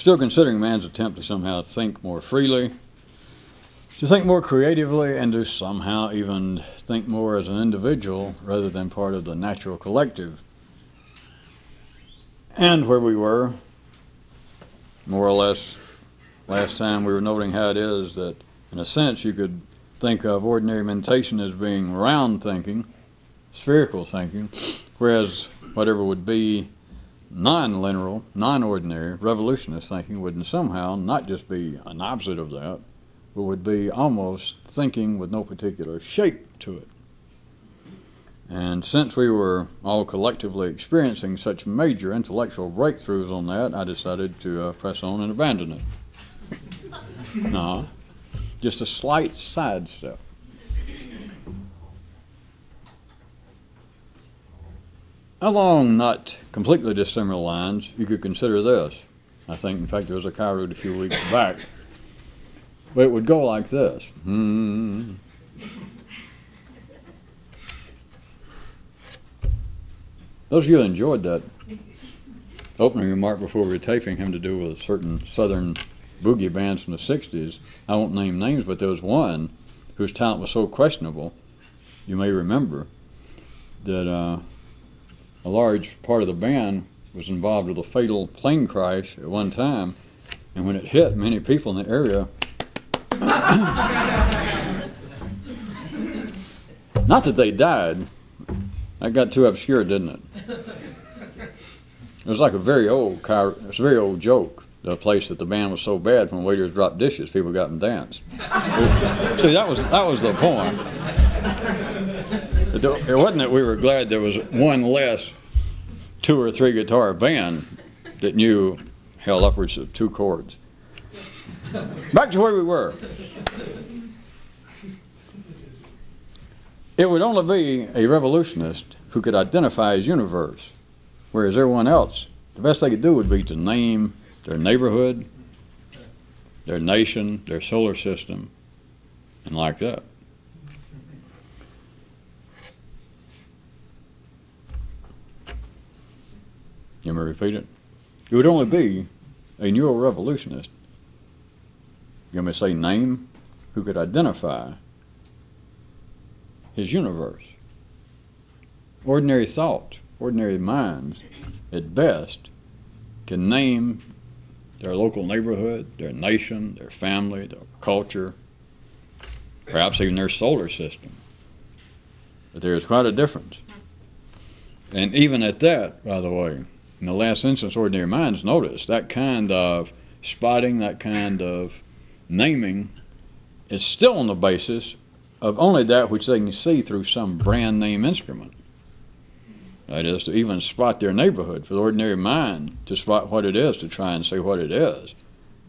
still considering man's attempt to somehow think more freely, to think more creatively, and to somehow even think more as an individual rather than part of the natural collective. And where we were, more or less, last time we were noting how it is that, in a sense, you could think of ordinary meditation as being round thinking, spherical thinking, whereas whatever would be non-linear, non-ordinary, revolutionist thinking would somehow not just be an opposite of that, but would be almost thinking with no particular shape to it. And since we were all collectively experiencing such major intellectual breakthroughs on that, I decided to press on and abandon it. No, just a slight sidestep. Along not completely dissimilar lines, you could consider this. I think, in fact, there was a Kyroot a few weeks back. But it would go like this. Those of you who enjoyed that opening remark before we were taping him to do with certain southern boogie bands from the 60s, I won't name names, but there was one whose talent was so questionable, you may remember, that a large part of the band was involved with a fatal plane crash at one time, and when it hit, many people in the area not that they died. That got too obscure, didn't it? It was like a very old joke. The place that the band was so bad, when waiters dropped dishes, people got them danced. See, that was the point. It wasn't that we were glad there was one less 2 or 3 guitar band that knew held upwards of 2 chords. Back to where we were. It would only be a revolutionist who could identify his universe, whereas everyone else, the best they could do would be to name their neighborhood, their nation, their solar system, and like that. You want me to repeat it? It would only be a neo-revolutionist, you want me to say name, who could identify his universe. Ordinary thought, ordinary minds, at best, can name their local neighborhood, their nation, their family, their culture, perhaps even their solar system. But there is quite a difference. And even at that, by the way, in the last instance, ordinary minds, notice that kind of spotting, that kind of naming is still on the basis of only that which they can see through some brand name instrument. That is, to even spot their neighborhood. For the ordinary mind to spot what it is, to try and say what it is,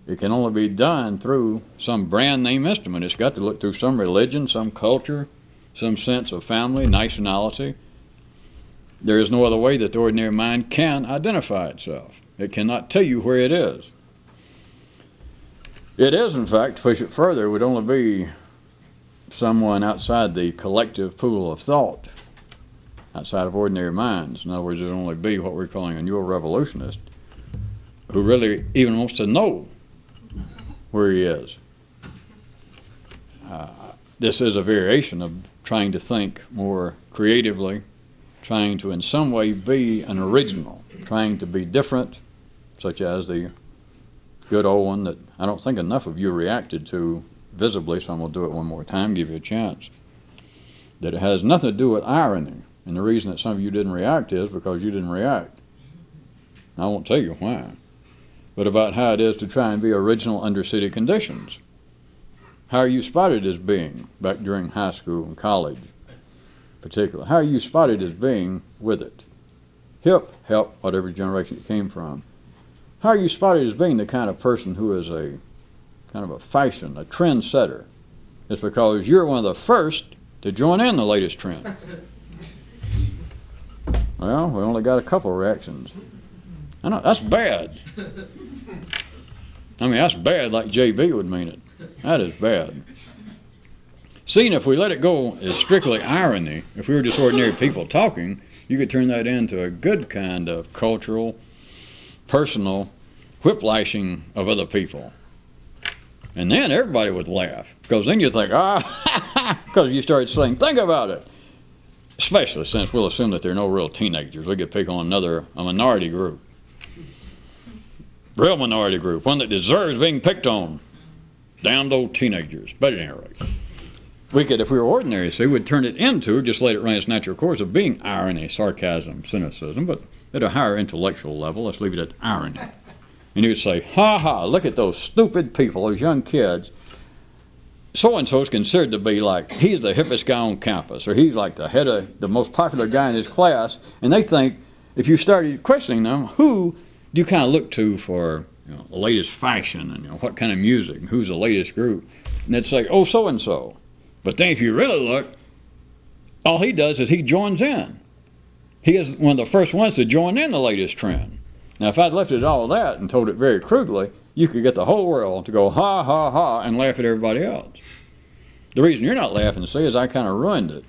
it can only be done through some brand name instrument. It's got to look through some religion, some culture, some sense of family, nationality. There is no other way that the ordinary mind can identify itself. It cannot tell you where it is. It is, in fact, to push it further, would only be someone outside the collective pool of thought, outside of ordinary minds. In other words, it would only be what we're calling a neo-revolutionist, who really even wants to know where he is. This is a variation of trying to think more creatively, trying to in some way be an original, trying to be different, such as the good old one that I don't think enough of you reacted to visibly, so I'm going to do it one more time, give you a chance, that it has nothing to do with irony. And the reason that some of you didn't react is because you didn't react. I won't tell you why. But about how it is to try and be original under city conditions. How are you spotted as being, back during high school and college particularly, how are you spotted as being with it? Hip, help, whatever generation it came from. How are you spotted as being the kind of person who is a kind of a fashion, a trend setter? It's because you're one of the first to join in the latest trend. Well, we only got a couple of reactions. I know, that's bad. I mean, that's bad like JB would mean it. That is bad. Seeing if we let it go as strictly irony, if we were just ordinary people talking, you could turn that into a good kind of cultural, personal whiplashing of other people. And then everybody would laugh, because then you think, because you start saying, think about it. Especially since we'll assume that there are no real teenagers. We could pick on a minority group. Real minority group, one that deserves being picked on. Damned old teenagers. But at any rate, we could, if we were ordinary, we'd turn it into, just let it run its natural course of being irony, sarcasm, cynicism, but at a higher intellectual level, let's leave it at irony. And you'd say, ha ha, look at those stupid people, those young kids. So-and-so is considered to be like, he's the hippest guy on campus, or he's like the head of the most popular guy in his class, and they think, if you started questioning them, who do you kind of look to for the latest fashion, and what kind of music, who's the latest group? And they'd say, oh, so-and-so. But then if you really look, all he does is he joins in. He is one of the first ones to join in the latest trend. Now, if I'd left it all that and told it very crudely, you could get the whole world to go ha, ha, ha, and laugh at everybody else. The reason you're not laughing, see, is I kind of ruined it.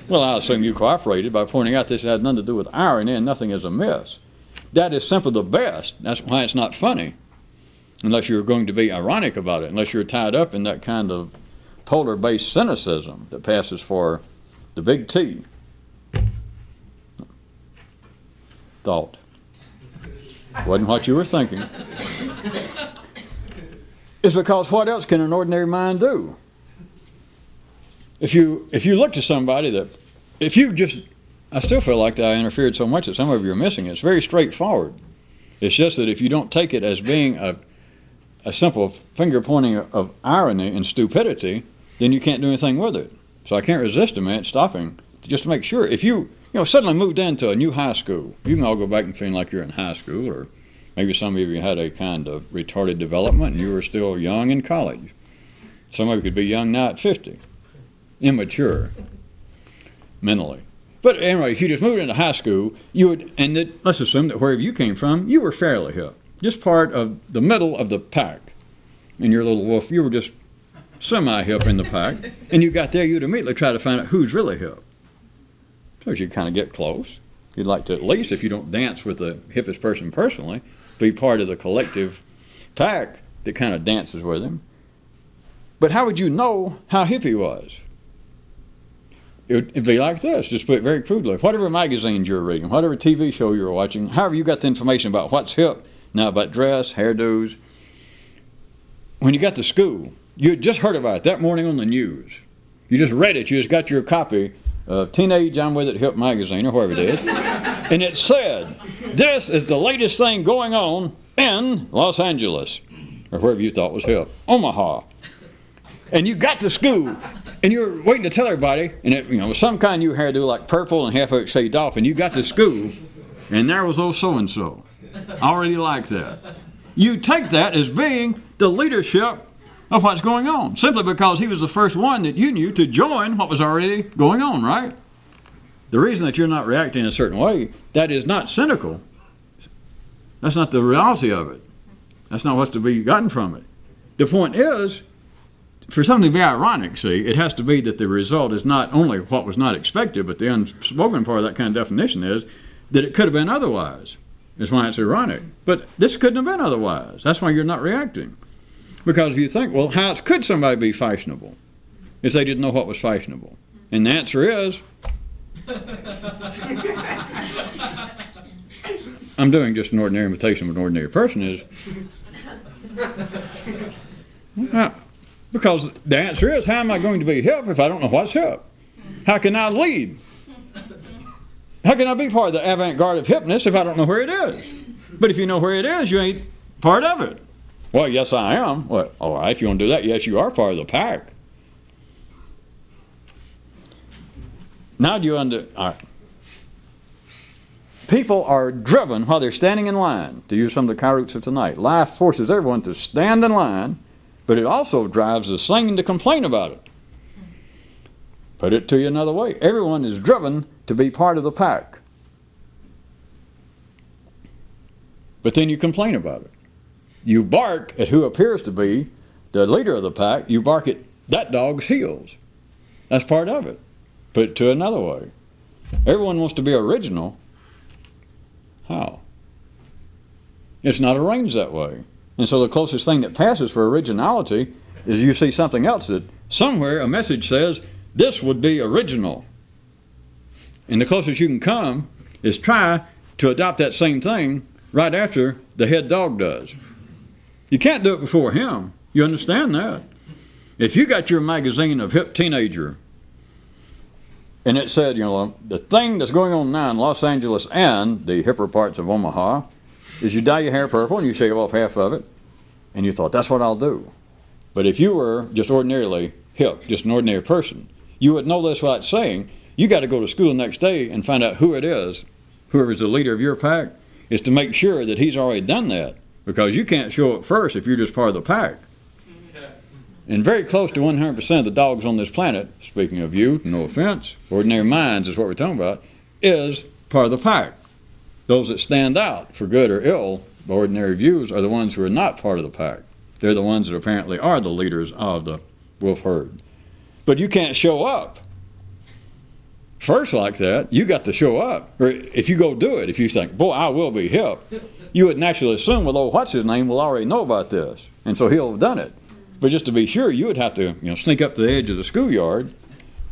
Well, I assume you cooperated by pointing out this had nothing to do with irony and nothing is amiss. That is simply the best. That's why it's not funny. Unless you're going to be ironic about it. Unless you're tied up in that kind of polar-based cynicism that passes for the big T. Thought. Wasn't what you were thinking. It's because what else can an ordinary mind do? If you look to somebody that, I still feel like that I interfered so much that some of you are missing it. It's very straightforward. It's just that if you don't take it as being a simple finger pointing of irony and stupidity, then you can't do anything with it. So I can't resist a minute stopping just to make sure. If you suddenly moved into a new high school, you can all go back and feel like you're in high school, or maybe some of you had a kind of retarded development and you were still young in college. Some of you could be young now at 50. Immature. Mentally. But anyway, if you just moved into high school, let's assume that wherever you came from, you were fairly hip. Just part of the middle of the pack. In your little wolf, you were just semi-hip in the pack. And you got there, you'd immediately try to find out who's really hip. So you'd kind of get close. You'd like to, at least if you don't dance with the hippest person personally, be part of the collective pack that kind of dances with him. But how would you know how hip he was? It'd be like this, just put it very crudely. Whatever magazines you were reading, whatever TV show you were watching, however you got the information about what's hip, now about dress, hairdos. When you got to school, you had just heard about it that morning on the news. You just read it, you just got your copy of Teenage I'm With It Hip magazine, or whatever it is, and it said, this is the latest thing going on in Los Angeles, or wherever you thought was hip, Omaha. And you got to school, and you were waiting to tell everybody, and it was some kind of new hairdo like purple and half of it shaved off, and you got to school, and there was old so-and-so. I already like that. You take that as being the leadership of what's going on, simply because he was the first one that you knew to join what was already going on, right? The reason that you're not reacting in a certain way, that is not cynical. That's not the reality of it. That's not what's to be gotten from it. The point is, for something to be ironic, see, it has to be that the result is not only what was not expected, but the unspoken part of that kind of definition is that it could have been otherwise. That's why it's ironic. But this couldn't have been otherwise. That's why you're not reacting. Because if you think, well, how could somebody be fashionable if they didn't know what was fashionable? And the answer is, I'm doing just an ordinary imitation of an ordinary person is, because the answer is, how am I going to be hip if I don't know what's hip? How can I lead? How can I be part of the avant-garde of hipness if I don't know where it is? But if you know where it is, you ain't part of it. Well, yes, I am. Well, all right, if you want to do that, yes, you are part of the pack. Now do you all right. People are driven while they're standing in line, to use some of the Kyroots of tonight. Life forces everyone to stand in line, but it also drives the singing to complain about it. Put it to you another way. Everyone is driven to be part of the pack. But then you complain about it. You bark at who appears to be the leader of the pack. You bark at that dog's heels. That's part of it. Put it to another way. Everyone wants to be original. How? It's not arranged that way. And so the closest thing that passes for originality is you see something else that somewhere a message says, this would be original. And the closest you can come is try to adopt that same thing right after the head dog does. You can't do it before him. You understand that? If you got your magazine of hip teenager and it said, you know, the thing that's going on now in Los Angeles and the hipper parts of Omaha is you dye your hair purple and you shave off half of it, and you thought, that's what I'll do. But if you were just ordinarily hip, just an ordinary person, you would know this without saying. You got to go to school the next day and find out who it is, whoever's the leader of your pack, is to make sure that he's already done that, because you can't show up first if you're just part of the pack. And very close to 100% of the dogs on this planet, speaking of you, no offense, ordinary minds is what we're talking about, is part of the pack. Those that stand out, for good or ill, by ordinary views, are the ones who are not part of the pack. They're the ones that apparently are the leaders of the wolf herd. But you can't show up first like that. You got to show up. Or if you go do it, if you think, boy, I will be hip, you would naturally assume, well, oh, what's his name will already know about this, and so he'll have done it. But just to be sure, you would have to, sneak up to the edge of the schoolyard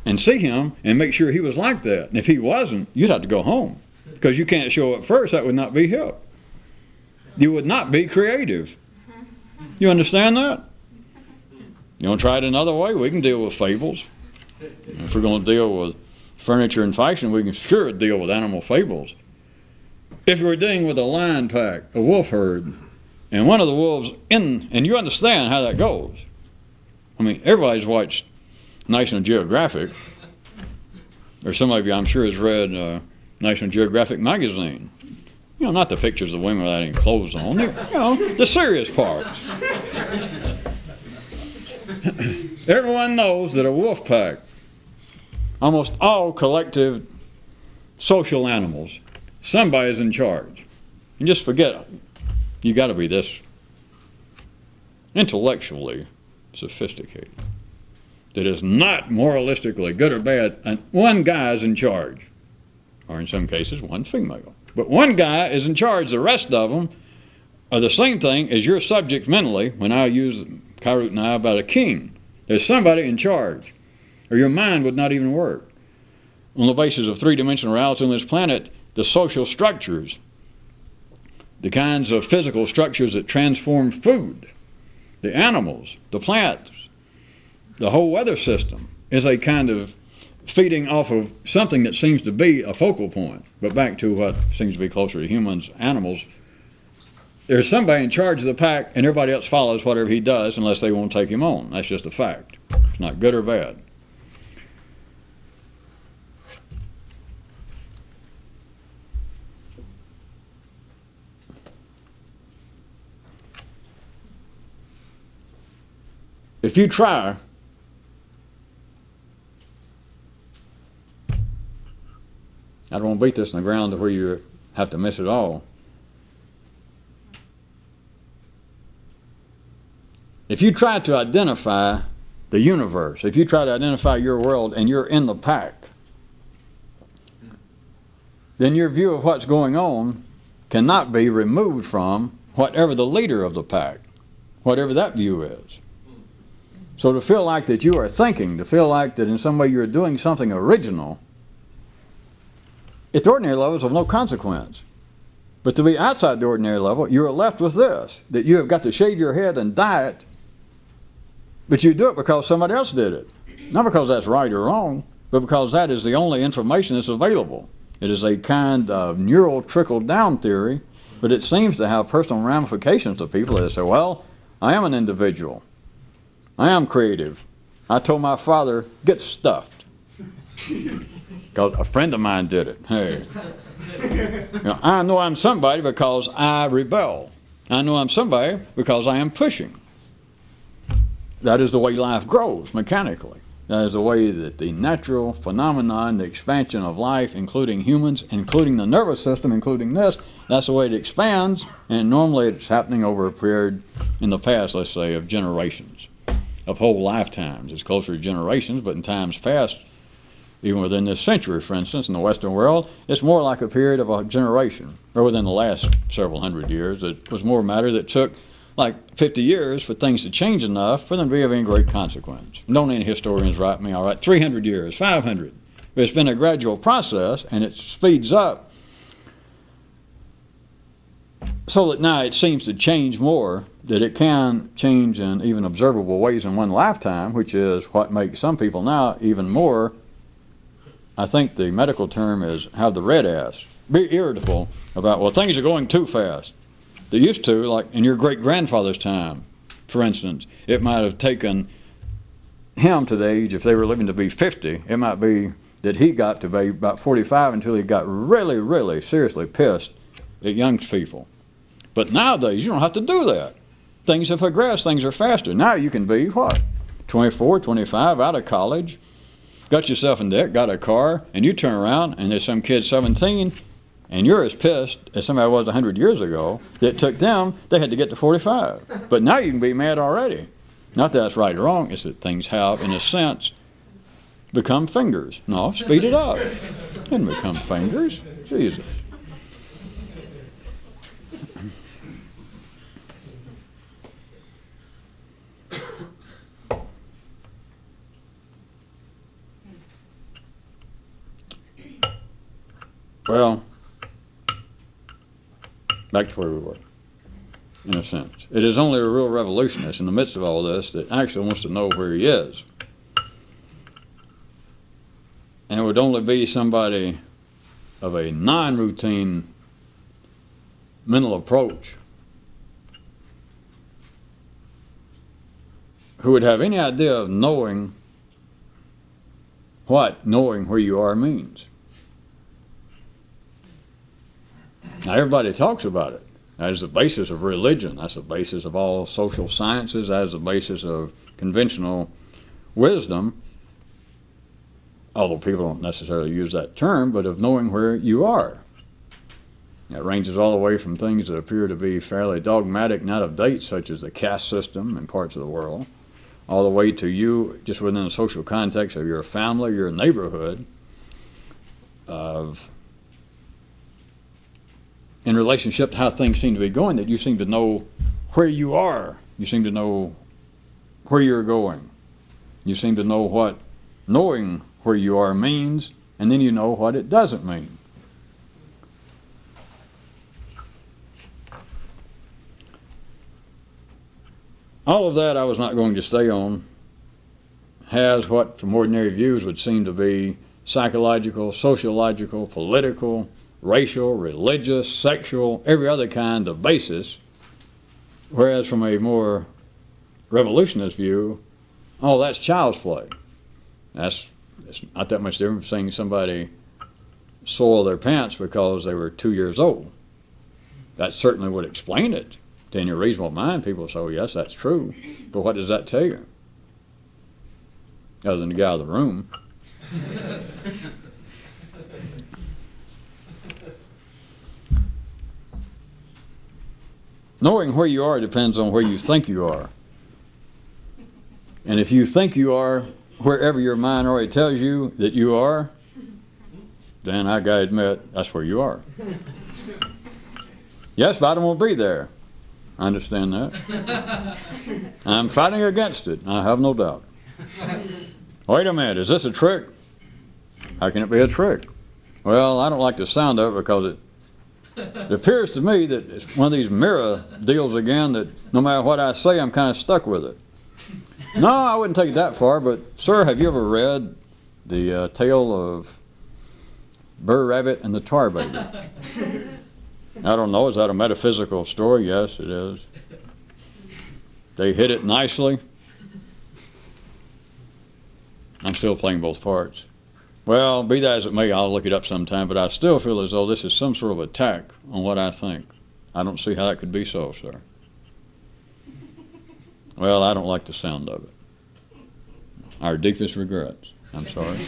and see him and make sure he was like that. And if he wasn't, you'd have to go home, because you can't show up first. That would not be hip. You would not be creative. You understand that? You want to try it another way? We can deal with fables. If we're going to deal with furniture and fashion, we can sure deal with animal fables. If we're dealing with a lion pack, a wolf herd, and one of the wolves and you understand how that goes. I mean, everybody's watched National Geographic, or some of you, I'm sure, has read National Geographic magazine. Not the pictures of women without any clothes on. The serious parts. Everyone knows that a wolf pack, almost all collective social animals, somebody's in charge. And just forget it. You got to be this intellectually sophisticated. That is not moralistically good or bad, and one guy is in charge. Or in some cases, one female. But one guy is in charge. The rest of them are the same thing as your subject mentally, when I use Kyroot and I about a king. There's somebody in charge, or your mind would not even work. On the basis of three-dimensional reality on this planet, the social structures, the kinds of physical structures that transform food, the animals, the plants, the whole weather system is a kind of feeding off of something that seems to be a focal point. But back to what seems to be closer to humans, animals, there's somebody in charge of the pack, and everybody else follows whatever he does unless they won't take him on. That's just a fact. It's not good or bad. If you try I don't want to beat this in the ground to where you have to miss it all. If you try to identify the universe, if you try to identify your world and you're in the pack, then your view of what's going on cannot be removed from whatever the leader of the pack, whatever that view is. So to feel like that you are thinking, to feel like that in some way you're doing something original, at the ordinary level is of no consequence. But to be outside the ordinary level, you are left with this, that you have got to shave your head and dye it, but you do it because somebody else did it. Not because that's right or wrong, but because that is the only information that's available. It is a kind of neural trickle-down theory, but it seems to have personal ramifications to people that say, well, I am an individual. I am creative. I told my father, get stuffed. Because a friend of mine did it. Hey, I know I'm somebody because I rebel. I know I'm somebody because I am pushing. That is the way life grows mechanically. That is the way that the natural phenomenon, the expansion of life, including humans, including the nervous system, including this, that's the way it expands. And normally it's happening over a period in the past, let's say, of generations, of whole lifetimes. It's closer to generations, but in times past, even within this century, for instance, in the Western world, it's more like a period of a generation, or within the last several hundred years. It was more a matter that took like 50 years for things to change enough for them to be of any great consequence. Don't any historians write me, all right, 300 years, 500. But it's been a gradual process, and it speeds up so that now it seems to change more, that it can change in even observable ways in one lifetime, which is what makes some people now even more, I think the medical term is have the red ass, be irritable about, well, things are going too fast. They used to, like in your great-grandfather's time, for instance, it might have taken him to the age, if they were living to be 50, it might be that he got to be about 45 until he got really, really seriously pissed at young people. But nowadays, you don't have to do that. Things have progressed, things are faster. Now you can be, what, 24, 25, out of college, got yourself in debt, got a car, and you turn around and there's some kid 17, and you're as pissed as somebody was 100 years ago. That took them, they had to get to 45. But now you can be mad already. Not that it's right or wrong, it's that things have, in a sense, become fingers. No, speed it up. It didn't become fingers. Jesus. Well, back to where we were, in a sense. It is only a real revolutionist in the midst of all this that actually wants to know where he is. And it would only be somebody of a non-routine mental approach who would have any idea of knowing what knowing where you are means. Now, everybody talks about it. That is the basis of religion. That's the basis of all social sciences. That is the basis of conventional wisdom. Although people don't necessarily use that term, but of knowing where you are. It ranges all the way from things that appear to be fairly dogmatic and out of date, such as the caste system in parts of the world, all the way to you just within the social context of your family, your neighborhood, in relationship to how things seem to be going, that you seem to know where you are. You seem to know where you're going. You seem to know what knowing where you are means, and then you know what it doesn't mean. All of that I was not going to stay on has what from ordinary views would seem to be psychological, sociological, political, racial, religious, sexual, every other kind of basis, whereas from a more revolutionist view, oh, that's child's play. It's not that much different from seeing somebody soil their pants because they were 2 years old. That certainly would explain it. To any reasonable mind, people say, oh, yes, that's true. But what does that tell you? Other than the guy in the room. Knowing where you are depends on where you think you are. And if you think you are wherever your mind already tells you that you are, then I gotta admit, that's where you are. Yes, but I don't want to be there. I understand that. I'm fighting against it, I have no doubt. Wait a minute, is this a trick? How can it be a trick? Well, I don't like the sound of it because it appears to me that it's one of these mirror deals again, that no matter what I say, I'm kind of stuck with it. No, I wouldn't take it that far, but sir, have you ever read the tale of Burr Rabbit and the Tar Baby? I don't know, is that a metaphysical story? Yes, it is. They hit it nicely. I'm still playing both parts. Well, be that as it may, I'll look it up sometime, but I still feel as though this is some sort of attack on what I think. I don't see how that could be so, sir. Well, I don't like the sound of it. Our deepest regrets. I'm sorry.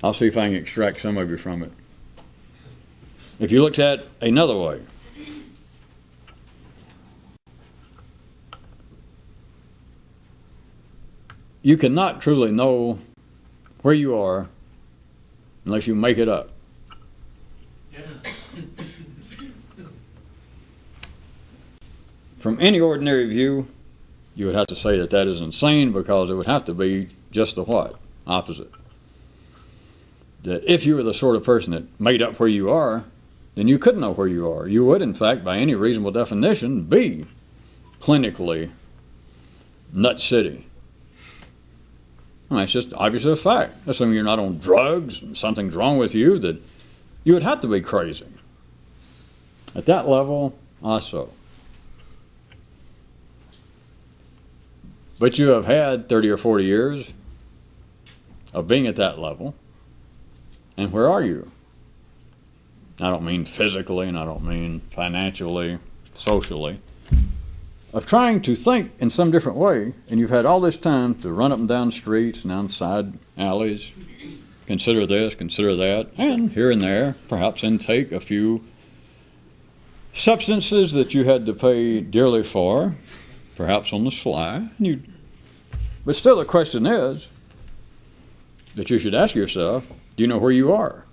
I'll see if I can extract some of you from it. If you looked at another way, you cannot truly know where you are unless you make it up. From any ordinary view, you would have to say that that is insane, because it would have to be just the what? Opposite. That if you were the sort of person that made up where you are, then you couldn't know where you are. You would, in fact, by any reasonable definition, be clinically nut city. I mean, it's just obviously a fact. Assuming you're not on drugs and something's wrong with you, that you would have to be crazy. At that level, also. But you have had 30 or 40 years of being at that level. And where are you? I don't mean physically, and I don't mean financially, socially. Of trying to think in some different way, and you've had all this time to run up and down streets and down side alleys, consider this, consider that, and here and there, perhaps intake a few substances that you had to pay dearly for, perhaps on the sly. But still the question is that you should ask yourself, do you know where you are?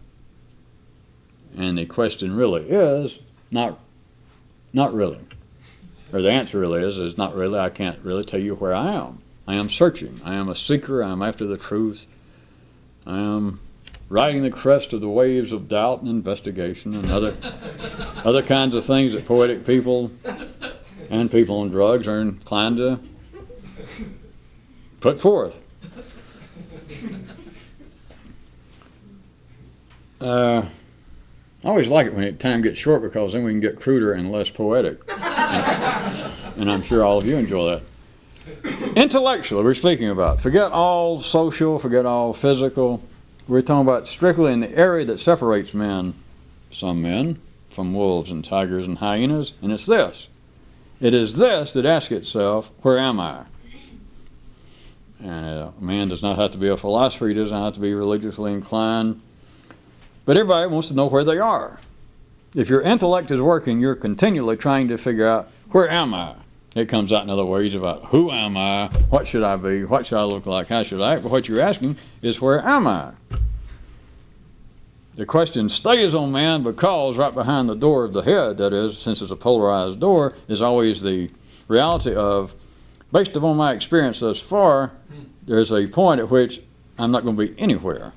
And the question really is, not really. Or the answer really is not really. I can't really tell you where I am. I am searching. I am a seeker. I am after the truth. I am riding the crest of the waves of doubt and investigation and other kinds of things that poetic people and people on drugs are inclined to put forth. I always like it when time gets short, because then we can get cruder and less poetic. And I'm sure all of you enjoy that. Intellectually, we're speaking about. Forget all social, forget all physical. We're talking about strictly in the area that separates men, some men, from wolves and tigers and hyenas. And it's this. It is this that asks itself, where am I? And a man does not have to be a philosopher. He doesn't have to be religiously inclined. But everybody wants to know where they are. If your intellect is working, you're continually trying to figure out, where am I? It comes out in other ways about, who am I? What should I be? What should I look like? How should I act? But what you're asking is, where am I? The question stays on man because right behind the door of the head, that is, since it's a polarized door, is always the reality of, based upon my experience thus far, there's a point at which I'm not going to be anywhere.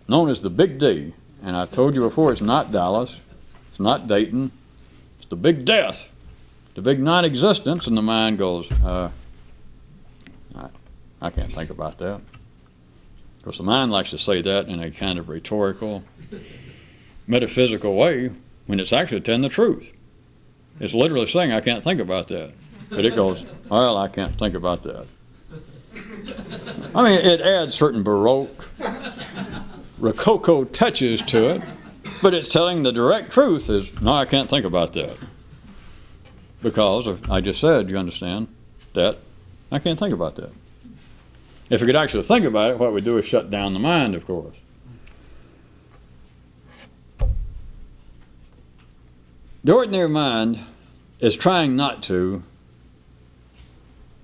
Known as the Big D. And I told you before, it's not Dallas, it's not Dayton, it's the big death, the big non-existence, and the mind goes, I can't think about that. Of course, the mind likes to say that in a kind of rhetorical, metaphysical way, when it's actually telling the truth. It's literally saying, I can't think about that. But it goes, well, I can't think about that. I mean, it adds certain Baroque, Rococo touches to it, but it's telling the direct truth is, no, I can't think about that. Because I just said, you understand, that I can't think about that. If we could actually think about it, what we do is shut down the mind, of course. The ordinary mind is trying not to,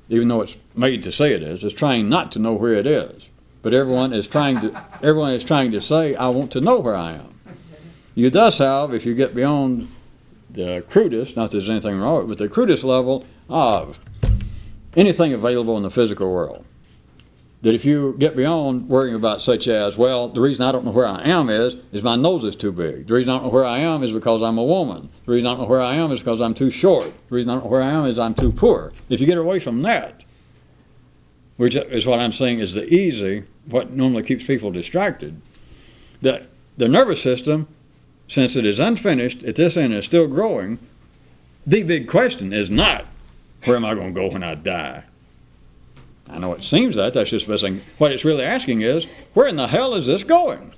even though it's made to say it is trying not to know where it is. But everyone is trying to say, I want to know where I am. You thus have, if you get beyond the crudest, not that there's anything wrong with it, but the crudest level of anything available in the physical world. That if you get beyond worrying about such as, well, the reason I don't know where I am is my nose is too big. The reason I don't know where I am is because I'm a woman. The reason I don't know where I am is because I'm too short. The reason I don't know where I am is I'm too poor. If you get away from that, which is what I'm saying is the easy, what normally keeps people distracted, that the nervous system, since it is unfinished, at this end is still growing, the big question is not, where am I going to go when I die? I know it seems that's just missing. What it's really asking is, where in the hell is this going?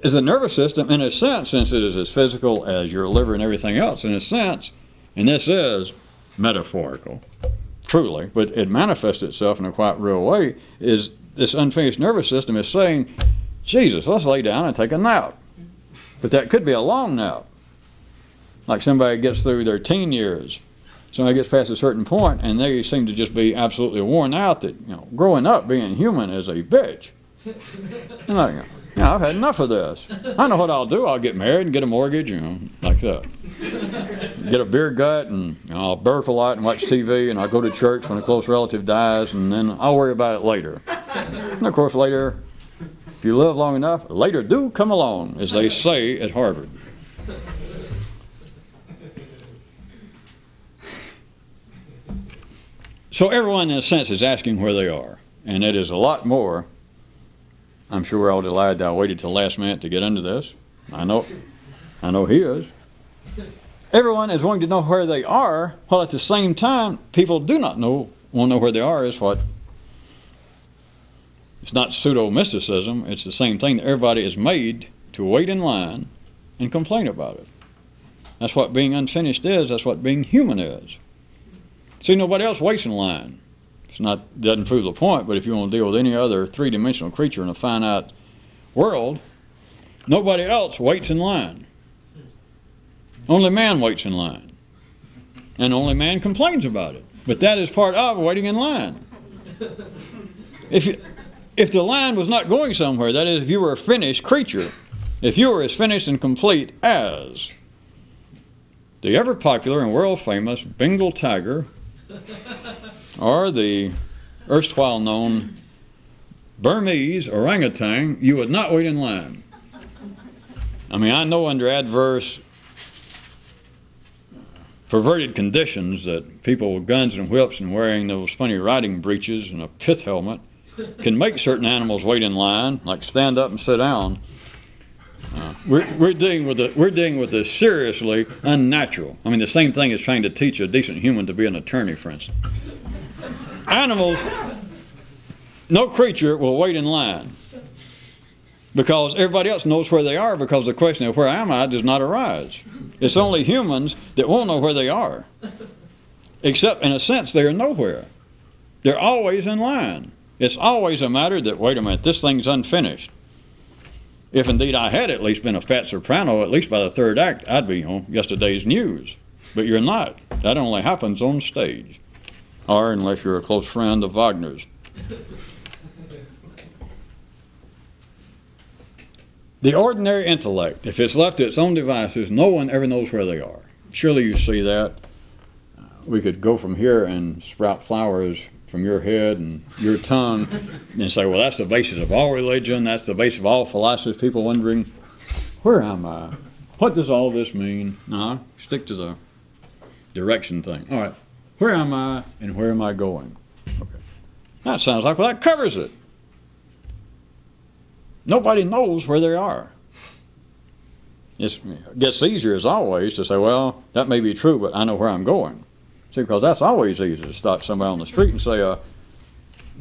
Is the nervous system, in a sense, since it is as physical as your liver and everything else, in a sense, and this is metaphorical, truly, but it manifests itself in a quite real way, is this unfinished nervous system is saying, Jesus, let's lay down and take a nap. But that could be a long nap. Like somebody gets through their teen years. Somebody gets past a certain point and they seem to just be absolutely worn out that, growing up being human is a bitch. And like, I've had enough of this. I know what I'll do. I'll get married and get a mortgage, like that. Get a beer gut and I'll burp a lot and watch TV and I'll go to church when a close relative dies and then I'll worry about it later. And of course later, if you live long enough, later do come along, as they say at Harvard. So everyone, in a sense, is asking where they are. And it is a lot more. I'm sure we're all delighted that I waited till the last minute to get into this. I know he is. Everyone is wanting to know where they are, while at the same time, people do not want to know where they are is what. It's not pseudo-mysticism. It's the same thing that everybody is made to wait in line and complain about it. That's what being unfinished is. That's what being human is. See, nobody else waits in line. Doesn't prove the point, but if you want to deal with any other three-dimensional creature in a finite world, nobody else waits in line. Only man waits in line. And only man complains about it. But that is part of waiting in line. If the line was not going somewhere, that is, if you were a finished creature, if you were as finished and complete as the ever-popular and world-famous Bengal tiger, or the erstwhile known Burmese orangutan, you would not wait in line. I mean, I know under adverse, perverted conditions that people with guns and whips and wearing those funny riding breeches and a pith helmet can make certain animals wait in line, like stand up and sit down. We're dealing with the seriously unnatural. I mean, the same thing as trying to teach a decent human to be an attorney, for instance. Animals, no creature will wait in line because everybody else knows where they are, because the question of where am I does not arise. It's only humans that won't know where they are. Except, in a sense, they are nowhere. They're always in line. It's always a matter that, wait a minute, this thing's unfinished. If indeed I had at least been a fat soprano, at least by the third act, I'd be on yesterday's news. But you're not. That only happens on stage. Or unless you're a close friend of Wagner's. The ordinary intellect, if it's left to its own devices, no one ever knows where they are. Surely you see that. We could go from here and sprout flowers from your head and your tongue and say, well, that's the basis of all religion, that's the basis of all philosophy. People wondering, where am I? What does all this mean? No, stick to the direction thing. All right, where am I and where am I going? Okay, that sounds like, well, that covers it. Nobody knows where they are. It gets easier, as always, to say, well, that may be true, but I know where I'm going. See, because that's always easy to stop somebody on the street and say,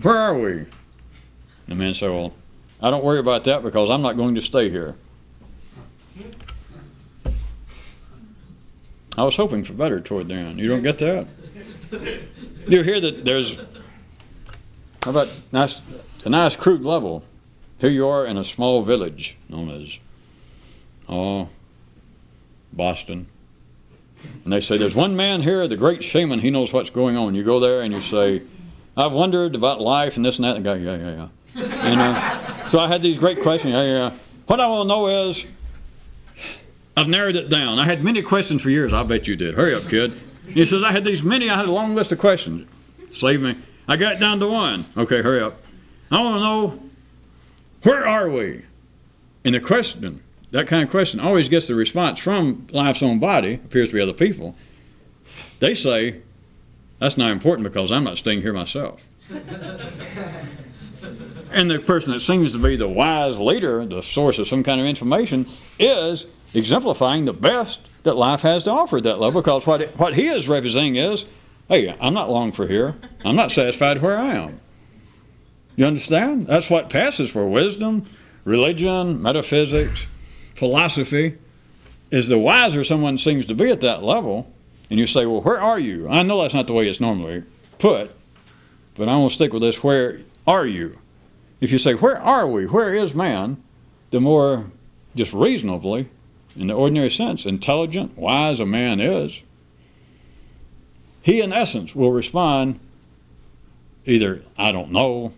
where are we? And the man say, well, I don't worry about that because I'm not going to stay here. I was hoping for better toward the end. You don't get that? You hear that there's, how about a nice crude level. Here you are in a small village known as, Boston. And they say, there's one man here, the great shaman, he knows what's going on. You go there and you say, I've wondered about life and this and that. And the guy, yeah. And so I had these great questions. What I want to know is, I've narrowed it down. I had many questions for years. I bet you did. Hurry up, kid. He says, I had a long list of questions. Save me. I got down to one. Okay, hurry up. I want to know, where are we? And the question, that kind of question always gets the response from life's own body, appears to be other people. They say, that's not important because I'm not staying here myself. And the person that seems to be the wise leader, the source of some kind of information, is exemplifying the best that life has to offer at that level, because what he is representing is, hey, I'm not long for here. I'm not satisfied where I am. You understand? That's what passes for wisdom, religion, metaphysics, philosophy. Is the wiser someone seems to be at that level, and you say, well, where are you? I know that's not the way it's normally put, but I want to stick with this, where are you? If you say, where are we? Where is man? The more just reasonably in the ordinary sense, intelligent, wise a man is, he in essence will respond either, I don't know,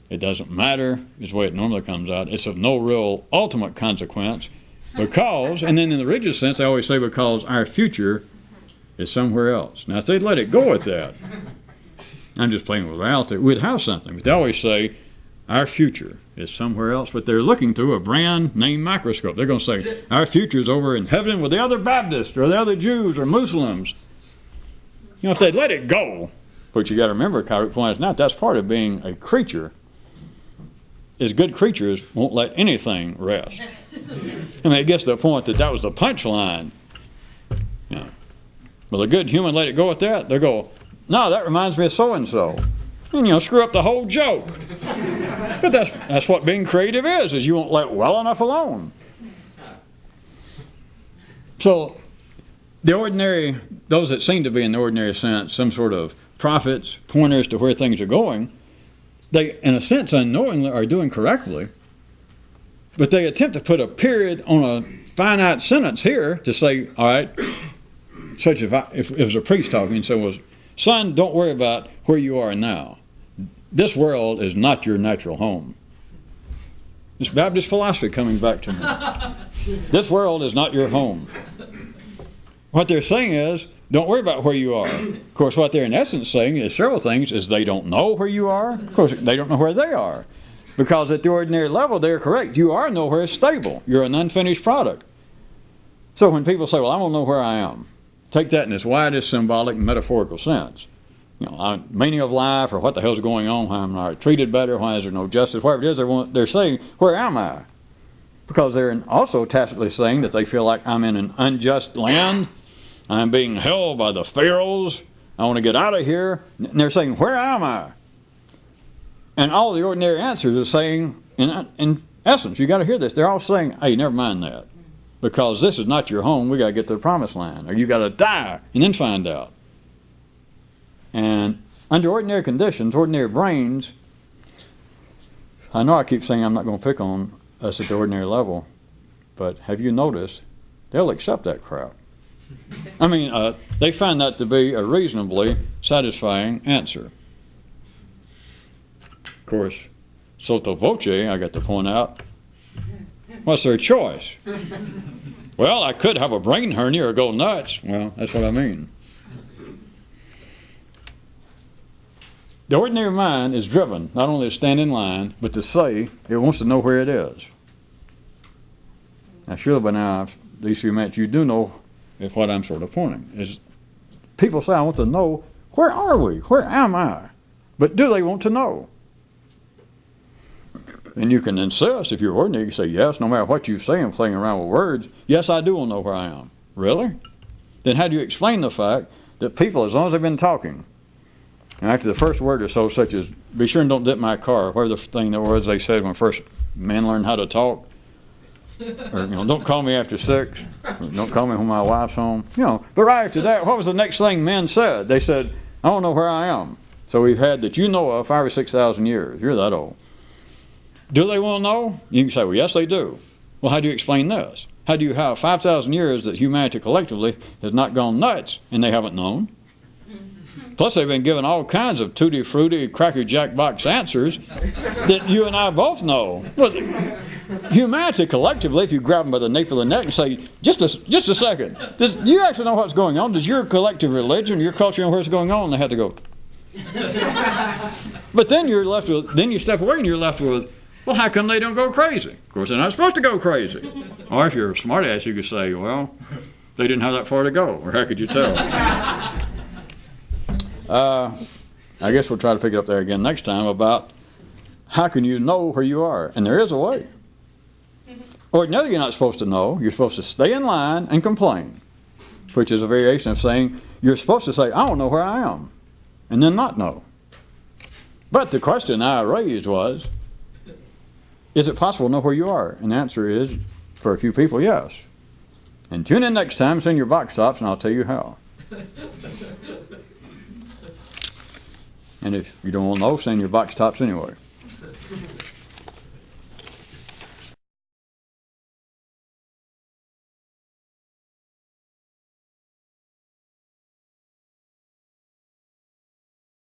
it doesn't matter, is the way it normally comes out. It's of no real ultimate consequence because, and then in the religious sense, they always say because our future is somewhere else. Now, if they'd let it go at that, I'm just playing with reality, we'd have something. But they always say our future is somewhere else, but they're looking through a brand name microscope. They're going to say our future is over in heaven with the other Baptists or the other Jews or Muslims. You know, if they'd let it go, but you got to remember, Kyroots points out, that's part of being a creature. Is good creatures won't let anything rest. I mean, it gets to the point that was the punchline. Yeah. Well, a good human let it go at that. They go, no, that reminds me of so-and-so. And, screw up the whole joke. But that's what being creative is you won't let well enough alone. So, the ordinary, those that seem to be in the ordinary sense, some sort of prophets, pointers to where things are going, they, in a sense, unknowingly are doing correctly, but they attempt to put a period on a finite sentence here to say, all right, such if it was a priest talking and said, well, son, don't worry about where you are now. This world is not your natural home. It's Baptist philosophy coming back to me. This world is not your home. What they're saying is, don't worry about where you are. Of course, what they're in essence saying is several things, is they don't know where you are. Of course, they don't know where they are. Because at the ordinary level, they're correct. You are nowhere stable. You're an unfinished product. So when people say, well, I don't know where I am, take that in its widest symbolic and metaphorical sense. Meaning of life, or what the hell's going on, why am I treated better, why is there no justice, whatever it is, they're saying, where am I? Because they're also tacitly saying that they feel like I'm in an unjust land, I'm being held by the pharaohs, I want to get out of here, and they're saying, where am I? And all the ordinary answers are saying, in essence, you got to hear this, they're all saying, hey, never mind that, because this is not your home, we got to get to the promised land, or you got to die and then find out. And under ordinary conditions, ordinary brains, I know I keep saying I'm not going to pick on us at the ordinary level, but have you noticed, they'll accept that crap. I mean, they find that to be a reasonably satisfying answer. Of course, sotto voce, I got to point out, what's their choice? Well, I could have a brain hernia or go nuts. Well, that's what I mean. The ordinary mind is driven not only to stand in line, but to say it wants to know where it is. Now, surely by now, these few minutes, you do know if what I'm sort of pointing is people say, I want to know, where are we? Where am I? But do they want to know? And you can insist, if you're ordinary, you say, yes, no matter what you say, I'm playing around with words, yes, I do want to know where I am. Really? Then how do you explain the fact that people, as long as they've been talking, and after the first word or so, such as, be sure and don't dip my car, whatever the thing that was they said when first men learned how to talk, or, don't call me after 6, don't call me when my wife's home, But right after that, what was the next thing men said? They said, I don't know where I am. So we've had that you know of 5,000 or 6,000 years. You're that old. Do they want to know? You can say, well, yes, they do. Well, how do you explain this? How do you have 5,000 years that humanity collectively has not gone nuts and they haven't known? Plus, they've been given all kinds of tutti-frutti, cracker-jack box answers that you and I both know. Well, humanity collectively, if you grab them by the nape of the neck and say, just a second, do you actually know what's going on? Does your collective religion, your culture know what's going on? And they had to go. But then you're left with, then you step away and you're left with, well, how come they don't go crazy? Of course, they're not supposed to go crazy. Or if you're a smart ass, you could say, well, they didn't have that far to go. Or how could you tell? I guess we'll try to pick it up there again next time about how can you know where you are? And there is a way. Ordinarily, you're not supposed to know. You're supposed to stay in line and complain, which is a variation of saying you're supposed to say, I don't know where I am, and then not know. But the question I raised was, is it possible to know where you are? And the answer is, for a few people, yes. And tune in next time, send your box tops, and I'll tell you how. And if you don't want to know, send your box tops anyway.